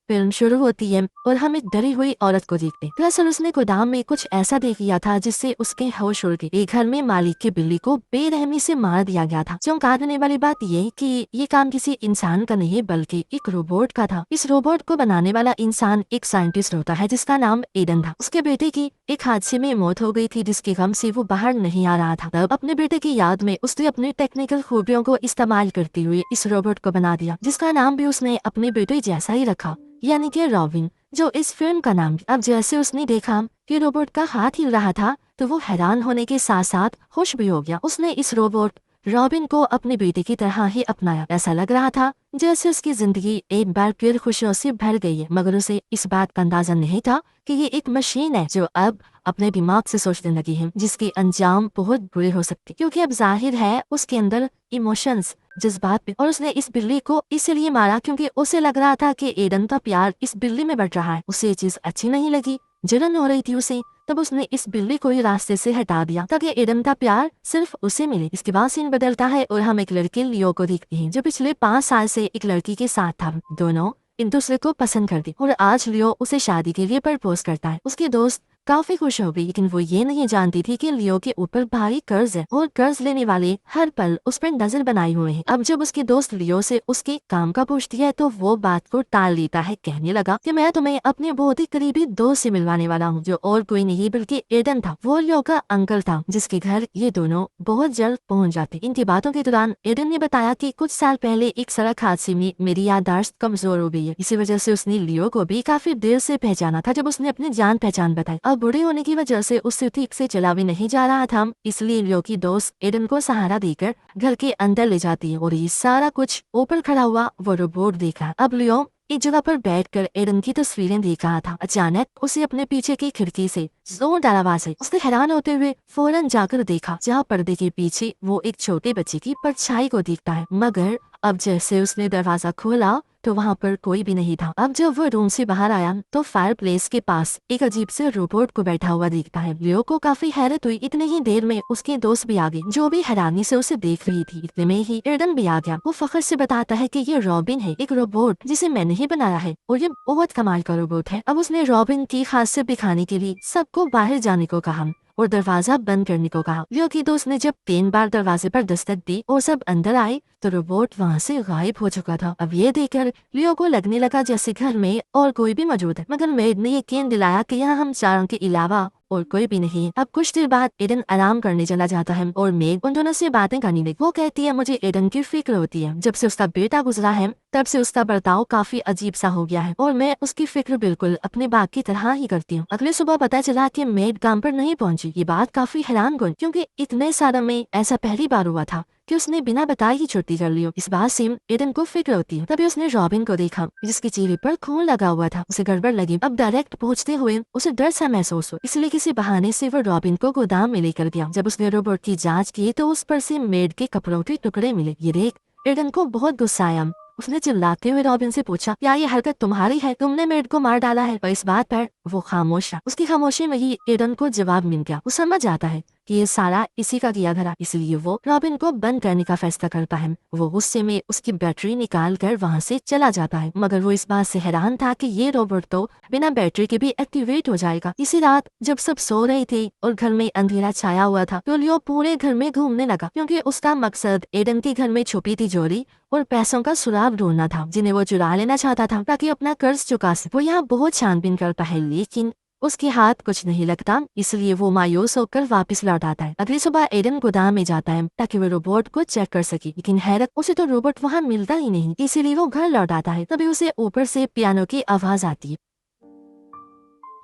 Film शुरू होती है और हम एक डरी हुई औरत को देखते हैं। दरअसल उसने गोदाम में कुछ ऐसा देख लिया था जिससे उसके होश उड़ गए। एक घर में मालिक की बिल्ली को बेरहमी से मार दिया गया था। चौंका देने वाली बात ये कि ये काम किसी इंसान का नहीं बल्कि एक रोबोट का था। इस रोबोट को बनाने वाला इंसान एक साइंटिस्ट होता है जिसका नाम एडन था। उसके बेटे की एक हादसे में मौत हो गई थी जिसके गम से वो बाहर नहीं आ रहा था। तब अपने बेटे की याद में उसने अपनी टेक्निकल खूबियों को इस्तेमाल करते हुए इस रोबोट को बना दिया, जिसका नाम भी उसने अपने बेटे जैसा ही रखा, यानी कि रॉबिन, जो इस फिल्म का नाम। अब जैसे उसने देखा कि रोबोट का हाथ हिल रहा था तो वो हैरान होने के साथ साथ खुश भी हो गया। उसने इस रोबोट रॉबिन को अपने बेटे की तरह ही अपनाया। ऐसा लग रहा था जैसे उसकी जिंदगी एक बार फिर खुशियों से भर गई है, मगर उसे इस बात का अंदाजा नहीं था कि ये एक मशीन है जो अब अपने दिमाग से सोचने लगी है, जिसके अंजाम बहुत बुरे हो सकते, क्योंकि अब जाहिर है उसके अंदर इमोशंस, जज्बात भी। और उसने इस बिल्ली को इसलिए मारा क्योंकि उसे लग रहा था कि एडन का प्यार इस बिल्ली में बढ़ रहा है। उसे ये चीज अच्छी नहीं लगी, जलन हो रही थी उसे। तब उसने इस बिल्ली को ही रास्ते से हटा दिया ताकि एडन का प्यार सिर्फ उसे मिले। इसके बाद सीन बदलता है और हम एक लड़के लियो को देखते हैं जो पिछले 5 साल से एक लड़की के साथ था। दोनों एक दूसरे को पसंद करते और आज लियो उसे शादी के लिए प्रपोज करता है। उसके दोस्त काफी खुश हो गई, लेकिन वो ये नहीं जानती थी कि लियो के ऊपर भारी कर्ज है और कर्ज लेने वाले हर पल उस पर नजर बनाए हुए हैं। अब जब उसके दोस्त लियो से उसके काम का पूछती है तो वो बात को टाल देता है, कहने लगा कि मैं तुम्हें अपने बहुत ही करीबी दोस्त से मिलवाने वाला हूँ, जो और कोई नहीं बल्कि एडन था। वो लियो का अंकल था जिसके घर ये दोनों बहुत जल्द पहुँच जाते। इनकी बातों के दौरान एडन ने बताया कि कुछ साल पहले एक सड़क हादसे में मेरी याददाश्त कमजोर हो गई है। इसी वजह से उसने लियो को भी काफी देर से पहचाना था। जब उसने अपनी जान पहचान बताई, अब बूढ़े होने की वजह से उससे ठीक से चला भी नहीं जा रहा था, इसलिए लियो की दोस्त एडन को सहारा देकर घर के अंदर ले जाती है और ये सारा कुछ ऊपर खड़ा हुआ वो रोबोट देखा। अब लियो एक जगह पर बैठकर एडन की तस्वीरें देख रहा था। अचानक उसे अपने पीछे की खिड़की से जोरदार आवाज आई। उसने हैरान होते हुए फौरन जाकर देखा, जहाँ पर्दे के पीछे वो एक छोटे बच्चे की परछाई को देखता है, मगर अब जैसे उसने दरवाजा खोला तो वहाँ पर कोई भी नहीं था। अब जब वो रूम से बाहर आया तो फायर प्लेस के पास एक अजीब से रोबोट को बैठा हुआ देखता है। लियो को काफी हैरत हुई। इतनी ही देर में उसके दोस्त भी आ गए, जो भी हैरानी से उसे देख रही थी। इतने में ही एडन भी आ गया। वो फख्र से बताता है कि ये रॉबिन है, एक रोबोट जिसे मैंने ही बनाया है और ये बहुत कमाल का रोबोट है। अब उसने रॉबिन की खासियत दिखाने के लिए सबको बाहर जाने को कहा और दरवाजा बंद करने को कहा। लियो की दोस्त ने जब 3 बार दरवाजे पर दस्तक दी और सब अंदर आए तो रोबोट वहाँ से गायब हो चुका था। अब ये देखकर लियो को लगने लगा जैसे घर में और कोई भी मौजूद है, मगर मेड ने यकीन दिलाया कि यहाँ हम चारों के अलावा और कोई भी नहीं। अब कुछ देर बाद एडन आराम करने चला जाता है और मेग उन दोनों से बातें करने लगी। वो कहती है मुझे एडन की फिक्र होती है। जब से उसका बेटा गुजरा है तब से उसका बर्ताव काफी अजीब सा हो गया है और मैं उसकी फिक्र बिल्कुल अपने बाप की तरह ही करती हूँ। अगले सुबह पता चला कि मेड काम पर नहीं पहुंची। ये बात काफी हैरान कन, क्योंकि इतने सालों में ऐसा पहली बार हुआ था कि उसने बिना बताए ही छुट्टी कर ली। इस बात से एडन को फिक्र होती है। तभी उसने रॉबिन को देखा जिसके चेहरे पर खून लगा हुआ था। उसे गड़बड़ लगी। अब डायरेक्ट पहुंचते हुए उसे डर सा महसूस हुआ, इसलिए किसी बहाने से वो रॉबिन को गोदाम में लेकर गया। जब उसने रोबोट की जांच की तो उस पर से मेड के कपड़ों के टुकड़े मिले। ये देख एडन को बहुत गुस्सा आया। उसने चिल्लाते हुए रॉबिन से पूछा, क्या ये हरकत तुम्हारी है? तुमने मेड को मार डाला है? और इस बात पर वो खामोश था। उसकी खामोशी में ही एडन को जवाब मिल गया। वो समझ जाता है कि ये सारा इसी का किया धरा, इसलिए वो रॉबिन को बंद करने का फैसला करता है। वो गुस्से में उसकी बैटरी निकाल कर वहाँ से चला जाता है, मगर वो इस बात से हैरान था कि ये रोबोट तो बिना बैटरी के भी एक्टिवेट हो जाएगा। इसी रात जब सब सो रहे थे और घर में अंधेरा छाया हुआ था तो लियो पूरे घर में घूमने लगा, क्योंकि उसका मकसद एडन के घर में छुपी तिजोरी और पैसों का सुराग ढूंढना था, जिन्हें वो चुरा लेना चाहता था ताकि अपना कर्ज चुका सके। वो यहाँ बहुत छानबीन करता है, लेकिन उसके हाथ कुछ नहीं लगता, इसलिए वो मायूस होकर वापस लौट आता है। अगली सुबह एडन गोदाम में जाता है ताकि वो रोबोट को चेक कर सके, लेकिन हैरत उसे तो रोबोट वहाँ मिलता ही नहीं, इसीलिए वो घर लौट आता है। तभी उसे ऊपर से पियानो की आवाज आती है।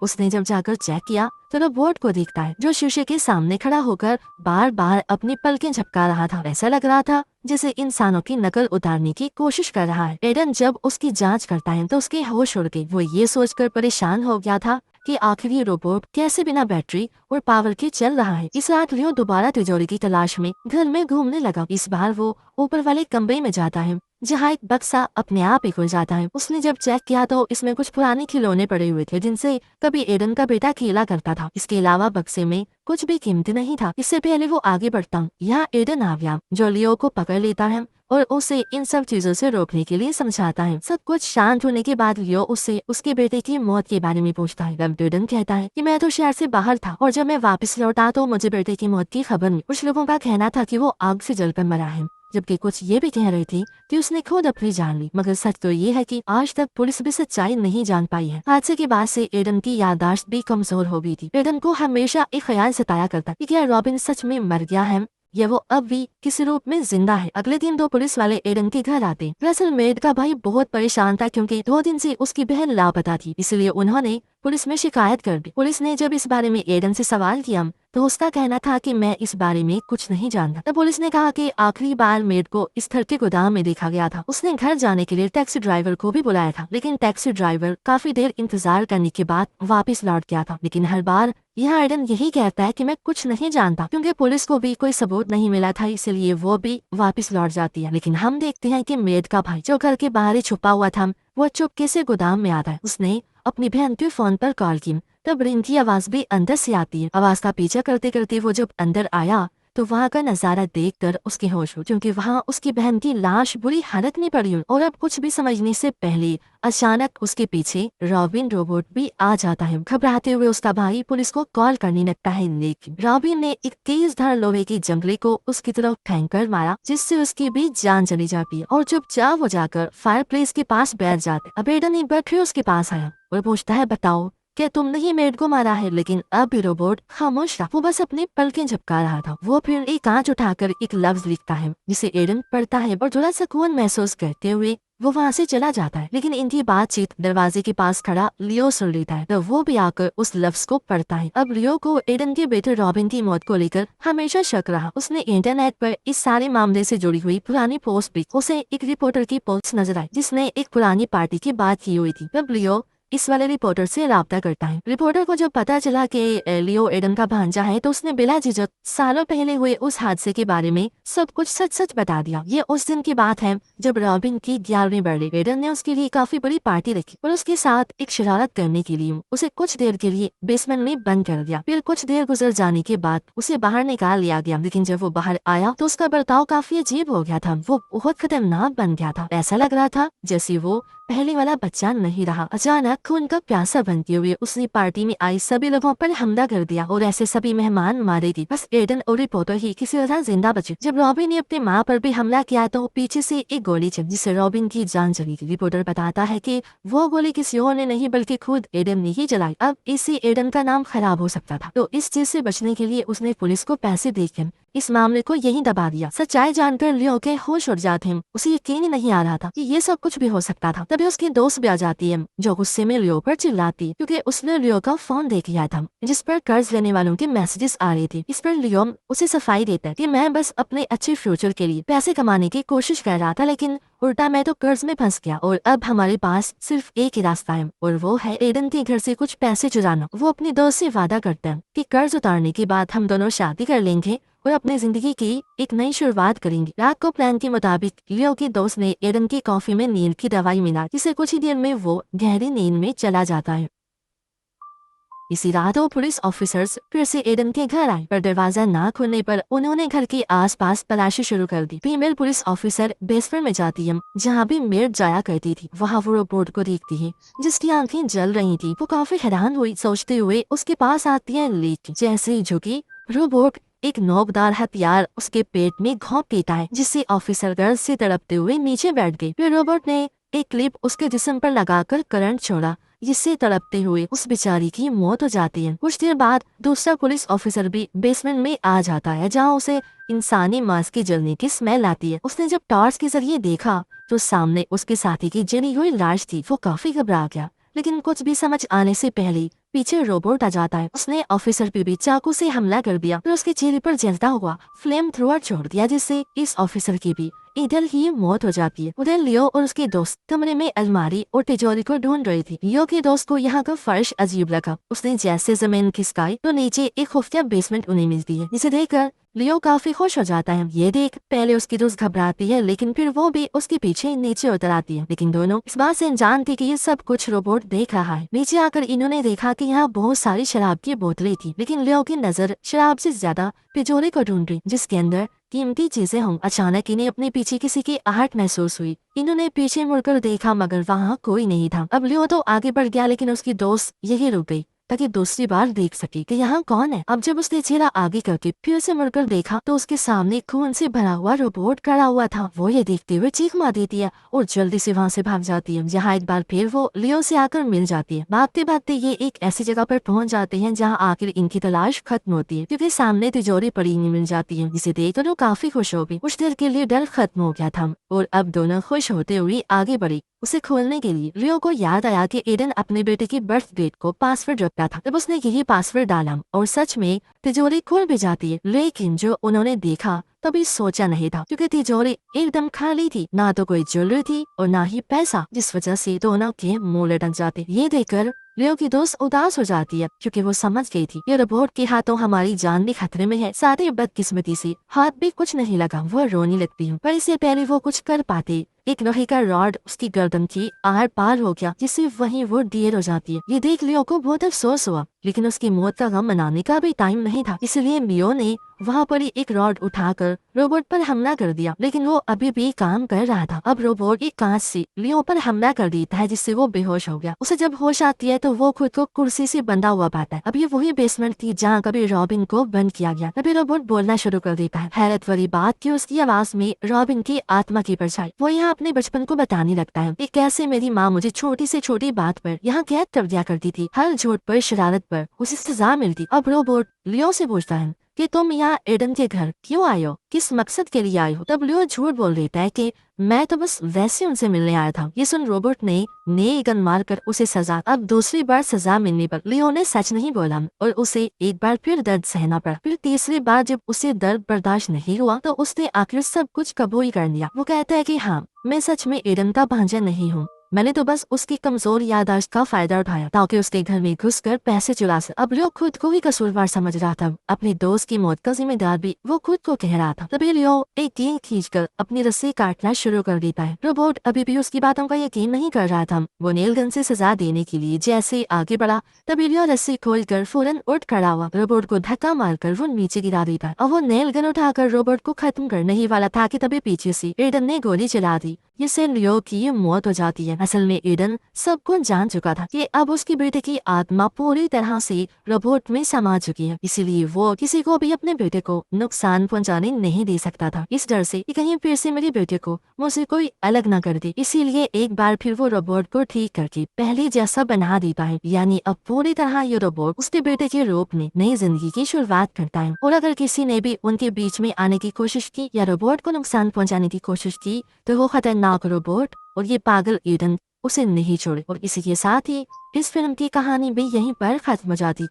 उसने जब जाकर चेक किया तो रोबोट को देखता है जो शीशे के सामने खड़ा होकर बार बार अपनी पलकें झपका रहा था। ऐसा लग रहा था जैसे इंसानों की नकल उतारने की कोशिश कर रहा है। एडन जब उसकी जांच करता है तो उसके होश उड़ गए। वो ये सोचकर परेशान हो गया था कि आखिर ये रोबोट कैसे बिना बैटरी और पावर के चल रहा है। इस रात लियो दोबारा तिजोरी की तलाश में घर में घूमने लगा। इस बार वो ऊपर वाले कमरे में जाता है जहाँ एक बक्सा अपने आप ही खुल जाता है। उसने जब चेक किया तो इसमें कुछ पुराने खिलौने पड़े हुए थे जिनसे कभी एडन का बेटा खेला करता था। इसके अलावा बक्से में कुछ भी कीमती नहीं था। इससे पहले वो आगे बढ़ता यहाँ एडन आ गया जो लियो को पकड़ लेता है और उसे इन सब चीजों से रोकने के लिए समझाता है। सब कुछ शांत होने के बाद लियो उससे उसके बेटे की मौत के बारे में पूछता है। तब डेडन कहता है कि मैं तो शहर से बाहर था और जब मैं वापस लौटा तो मुझे बेटे की मौत की खबर मिली। कुछ लोगों का कहना था कि वो आग से जलकर मरा है, जबकि कुछ ये भी कह रहे थे कि उसने खुद अपनी जान ली। मगर सच तो ये है कि आज तक पुलिस भी सच्चाई नहीं जान पाई है। हादसे के बाद से एडन की याददाश्त भी कमजोर हो गई थी। एडन को हमेशा एक ख्याल सताया करता कि क्या रॉबिन सच में मर गया है या वो अब भी किसी रूप में जिंदा है। अगले दिन 2 पुलिस वाले एडन के घर आते। दरअसल मेड का भाई बहुत परेशान था क्योंकि 2 दिन से उसकी बहन लापता थी, इसलिए उन्होंने पुलिस में शिकायत कर दी। पुलिस ने जब इस बारे में एडन से सवाल किया तो उसका कहना था कि मैं इस बारे में कुछ नहीं जानता। तब पुलिस ने कहा कि आखिरी बार मेड को इस घर के गोदाम में देखा गया था। उसने घर जाने के लिए टैक्सी ड्राइवर को भी बुलाया था, लेकिन टैक्सी ड्राइवर काफी देर इंतजार करने के बाद वापस लौट गया था। लेकिन हर बार यहाँ एडन यही कहता है कि मैं कुछ नहीं जानता, क्योंकि पुलिस को भी कोई सबूत नहीं मिला था, इसलिए वो भी वापस लौट जाती है। लेकिन हम देखते हैं कि मेड का भाई जो घर के बाहर ही छुपा हुआ था वो चुपके से गोदाम में आता है। उसने अपनी बहन के फोन पर कॉल की, तब रिंग की आवाज भी अंदर से आती है। आवाज का पीछा करते करते वो जब अंदर आया तो वहाँ का नजारा देखकर उसके होश हो, क्योंकि वहाँ उसकी बहन की लाश बुरी हालत में पड़ी हुई। और अब कुछ भी समझने से पहले अचानक उसके पीछे रॉबिन रोबोट भी आ जाता है। घबराते हुए उसका भाई पुलिस को कॉल करने लगता है, लेकिन रॉबिन ने एक तेज धार लोहे की जंगली को उसकी तरफ फेंक कर मारा, जिससे उसकी भी जान चली जाती है। और चुपचाप वो जाकर फायर प्लेस के पास बैठ जाते। अब एडन एक बार फिर उसके पास आया और पूछता है, बताओ क्या तुमने ही मेड को मारा है? लेकिन अब भी रोबोट खामोश रहा, वो बस अपनी पलकें झपका रहा था। वो फिर एक कांच उठाकर एक लफ्ज लिखता है जिसे एडन पढ़ता है और थोड़ा सुकून महसूस करते हुए वो वहाँ से चला जाता है। लेकिन इनकी बातचीत दरवाजे के पास खड़ा लियो सुन लेता है, तो वो भी आकर उस लफ्ज को पढ़ता है। अब लियो को एडन के बेटे रॉबिन की मौत को लेकर हमेशा शक रहा। उसने इंटरनेट पर इस सारे मामले से जुड़ी हुई पुरानी पोस्ट भी उसे एक रिपोर्टर की पोस्ट नजर आई, जिसने एक पुरानी पार्टी की बात की हुई थी। तब लियो इस वाले रिपोर्टर से राब्ता करता है। रिपोर्टर को जब पता चला कि लियो एडन का भांजा है तो उसने बिला झिझक सालों पहले हुए उस हादसे के बारे में सब कुछ सच सच बता दिया। ये उस दिन की बात है जब रॉबिन की 11वीं बर्थडे। एडन ने उसके लिए काफी बड़ी पार्टी रखी और उसके साथ एक शरारत करने के लिए उसे कुछ देर के लिए बेसमेंट में बंद कर दिया। फिर कुछ देर गुजर जाने के बाद उसे बाहर निकाल लिया गया, लेकिन जब वो बाहर आया तो उसका बर्ताव काफी अजीब हो गया था। वो बहुत खतरनाक बन गया था। ऐसा लग रहा था जैसे वो पहले वाला बच्चा नहीं रहा। अचानक खून का प्यासा बनते हुए उसने पार्टी में आई सभी लोगों पर हमला कर दिया और ऐसे सभी मेहमान मारे गए। बस एडन और रिपोर्टर ही किसी तरह जिंदा बचे। जब रॉबिन ने अपनी माँ पर भी हमला किया तो पीछे से एक गोली चली, जिससे रॉबिन की जान चली गई। रिपोर्टर बताता है कि वो गोली किसी और ने नहीं बल्कि खुद एडन ने ही चलाई। अब इससे एडन का नाम खराब हो सकता था, तो इस चीज से बचने के लिए उसने पुलिस को पैसे देकर इस मामले को यही दबा दिया। सच्चाई जानकर लियो के होश उड़ जाते हैं। उसे यकीन ही नहीं आ रहा था कि ये सब कुछ भी हो सकता था। तभी उसकी दोस्त भी आ जाती है जो गुस्से में लियो पर चिल्लाती, क्योंकि उसने लियो का फोन देख लिया था जिस पर कर्ज लेने वालों के मैसेजेस आ रहे थे। इस पर लियो उसे सफाई देता है कि मैं बस अपने अच्छे फ्यूचर के लिए पैसे कमाने की कोशिश कर रहा था, लेकिन उल्टा मैं तो कर्ज में फंस गया और अब हमारे पास सिर्फ एक ही रास्ता है और वो है एडन के घर से कुछ पैसे चुराना। वो अपनी दोस्त से वादा करता है कि कर्ज उतारने के बाद हम दोनों शादी कर लेंगे और अपनी जिंदगी की एक नई शुरुआत करेंगे। रात को प्लान के मुताबिक लियो के दोस्त ने एडन की कॉफी में नींद की दवाई मिला, जिससे कुछ ही देर में वो गहरी नींद में चला जाता है। इसी रात वो पुलिस ऑफिसर्स फिर से एडन के घर आए, पर दरवाजा ना खुलने पर उन्होंने घर के आसपास तलाशी शुरू कर दी। फीमेल पुलिस ऑफिसर बेसमेंट में जाती है जहाँ भी मेड जाया करती थी। वहाँ वो रोबोट को देखती है जिसकी आंखें जल रही थी। वो काफी हैरान हुई, सोचते हुए उसके पास आती है, लेकिन जैसे ही झुकी रोबोट एक नोकदार हथियार उसके पेट में घोंप देता है, जिससे ऑफिसर गर्ल से तड़पते हुए नीचे बैठ गए। फिर रोबोट ने एक क्लिप उसके जिस्म पर लगाकर करंट छोड़ा, जिससे तड़पते हुए उस बेचारी की मौत हो जाती है। कुछ देर बाद दूसरा पुलिस ऑफिसर भी बेसमेंट में आ जाता है, जहां उसे इंसानी मांस की जलने की स्मेल आती है। उसने जब टॉर्च के जरिए देखा तो सामने उसके साथी की जली हुई लाश थी। वो काफी घबरा गया, लेकिन कुछ भी समझ आने से पहले पीछे रोबोट आ जाता है। उसने ऑफिसर पे भी चाकू से हमला कर दिया, फिर उसके चेहरे पर जलता हुआ फ्लेम थ्रोअर छोड़ दिया, जिससे इस ऑफिसर की भी इधर ही मौत हो जाती है। उधर लियो और उसके दोस्त कमरे में अलमारी और तिजोरी को ढूंढ रही थी। लियो के दोस्त को यहाँ का फर्श अजीब लगा। उसने जैसे जमीन खिसकाई तो नीचे एक खुफिया बेसमेंट उन्हें मिलती है, जिसे देखकर लियो काफी खुश हो जाता है। ये देख पहले उसकी दोस्त घबराती है, लेकिन फिर वो भी उसके पीछे नीचे उतर आती है। लेकिन दोनों इस बात से अनजान थे कि ये सब कुछ रोबोट देख रहा है। नीचे आकर इन्होंने देखा कि यहाँ बहुत सारी शराब की बोतलें थी, लेकिन लियो की नजर शराब से ज्यादा तिजोरी को ढूंढ रही, जिसके अंदर कीमती चीजें हों। अचानक इन्हें अपने पीछे किसी की आहट महसूस हुई। इन्होंने पीछे मुड़कर देखा मगर वहाँ कोई नहीं था। अब लियो तो आगे बढ़ गया लेकिन उसकी दोस्त यही रुक गई ताकि दूसरी बार देख सके कि यहाँ कौन है। अब जब उसने चेहरा आगे करके फिर से मुड़कर देखा तो उसके सामने खून से भरा हुआ रोबोट खड़ा हुआ था। वो ये देखते हुए चीख मार देती है और जल्दी से वहाँ से भाग जाती है। जहाँ एक बार फिर वो लियो से आकर मिल जाती है। भागते भागते ये एक ऐसी जगह पर पहुँच जाते हैं जहाँ आखिर इनकी तलाश खत्म होती है, क्योंकि सामने तिजोरी पड़ी हुई मिल जाती है, जिसे देखकर वो काफी खुश हो गई। कुछ देर के लिए डर खत्म हो गया था और अब दोनों खुश होते हुए आगे बढ़ी। उसे खोलने के लिए लियो को याद आया कि एडन अपने बेटे की बर्थ डेट को पासवर्ड रखता था। तब उसने यही पासवर्ड डाला और सच में तिजोरी खुल भी जाती है। लेकिन जो उन्होंने देखा तभी सोचा नहीं था, क्योंकि तिजोरी एकदम खाली थी। ना तो कोई ज्वेलरी थी और ना ही पैसा, जिस वजह से दोनों के मुंह लटक जाते। ये देखकर लियो की दोस्त उदास हो जाती है, क्योंकि वो समझ गई थी ये रोबोट के हाथों हमारी जान भी खतरे में है। साथ ही बदकिस्मती से हाथ भी कुछ नहीं लगा। वो रोने लगती हूँ, पर इससे पहले वो कुछ कर पाते एक लोहे का रॉड उसकी गर्दन की आर पार हो गया, जिससे वहीं वो ढेर हो जाती है। ये देख लियो को बहुत अफसोस हुआ, लेकिन उसकी मौत का गम मनाने का भी टाइम नहीं था। इसलिए लियो ने वहाँ पर ही एक रॉड उठाकर रोबोट पर हमला कर दिया, लेकिन वो अभी भी काम कर रहा था। अब रोबोट एक कांच से लियो पर हमला कर देता है, जिससे वो बेहोश हो गया। उसे जब होश आती है तो वो खुद को कुर्सी से बंधा हुआ पाता है। अब ये वही बेसमेंट थी जहाँ कभी रॉबिन को बंद किया गया। तभी रोबोट बोलना शुरू कर देता है। हैरत वाली बात कि उसकी आवाज में रॉबिन की आत्मा की परछाई। वो यहाँ अपने बचपन को बताने लगता है कि कैसे मेरी माँ मुझे छोटी से छोटी बात पर यहाँ कैद कर दिया करती थी। हर झूठ पर, शरारत पर उसे सजा मिलती। अब रोबोट लियो से पूछता है कि तुम यहाँ एडन के घर क्यों आए हो, किस मकसद के लिए आए हो। तब लियो झूठ बोल देता है कि मैं तो बस वैसे उनसे मिलने आया था। ये सुन रोबोट ने गन मारकर उसे सजा। अब दूसरी बार सजा मिलने पर लियो ने सच नहीं बोला और उसे एक बार फिर दर्द सहना पड़ा। फिर तीसरी बार जब उसे दर्द बर्दाश्त नहीं हुआ तो उसने आखिर सब कुछ कबूल कर लिया। वो कहता है कि हाँ, मैं सच में एडन का भांजा नहीं हूँ, मैंने तो बस उसकी कमजोर याददाश्त का फायदा उठाया ताकि उसके घर में घुसकर पैसे चुरा सके। अब लियो खुद को ही कसूरवार समझ रहा था। अपने दोस्त की मौत का जिम्मेदार भी वो खुद को कह रहा था। तभी लियो एक गेंद खींचकर अपनी रस्सी काटना शुरू कर देता है। रोबोट अभी भी उसकी बातों का यकीन नहीं कर रहा था। वो नेल गन से सजा देने के लिए जैसे आगे बढ़ा तभी लियो रस्सी खोलकर फौरन उठ खड़ा हुआ। रोबोट को धक्का मारकर वो नीचे गिरा देता और वो नेल गन उठाकर रोबोट को खत्म करने ही वाला था कि तभी पीछे से एडन ने गोली चला दी, जिससे लियो की मौत हो जाती है। असल में एडन सब कुछ जान चुका था कि अब उसकी बेटे की आत्मा पूरी तरह से रोबोट में समा चुकी है, इसीलिए वो किसी को भी अपने बेटे को नुकसान पहुंचाने नहीं दे सकता था। इस डर से कि कहीं फिर से मेरे बेटे को मुझसे कोई अलग न कर दे, इसीलिए एक बार फिर वो रोबोट को ठीक करके पहले जैसा बना देता है। यानी अब पूरी तरह ये रोबोट उसके बेटे के रूप में नई जिंदगी की शुरुआत करता है। और अगर किसी ने भी उनके बीच में आने की कोशिश की या रोबोट को नुकसान पहुंचाने की कोशिश की तो वो खतरनाक रोबोट और ये पागल एडन उसे नहीं छोड़े। और इसी के साथ ही इस फिल्म की कहानी भी यहीं पर खत्म हो जाती।